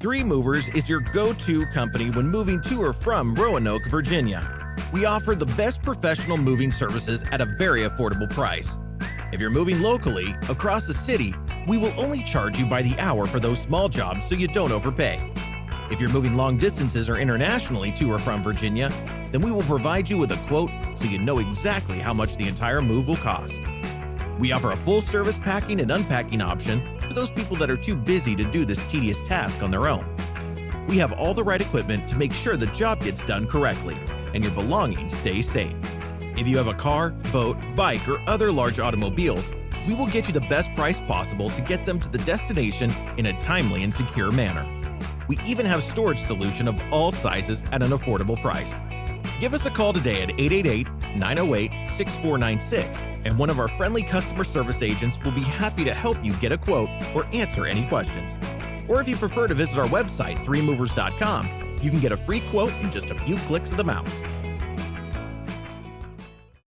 Three Movers is your go-to company when moving to or from Roanoke, Virginia. We offer the best professional moving services at a very affordable price. If you're moving locally, across the city, we will only charge you by the hour for those small jobs so you don't overpay. If you're moving long distances or internationally to or from Virginia, then we will provide you with a quote so you know exactly how much the entire move will cost. We offer a full-service packing and unpacking option for those people that are too busy to do this tedious task on their own. We have all the right equipment to make sure the job gets done correctly and your belongings stay safe. If you have a car, boat, bike, or other large automobiles, we will get you the best price possible to get them to the destination in a timely and secure manner. We even have storage solution of all sizes at an affordable price. Give us a call today at 888-908-6496, and one of our friendly customer service agents will be happy to help you get a quote or answer any questions. Or if you prefer to visit our website, threemovers.com, you can get a free quote in just a few clicks of the mouse.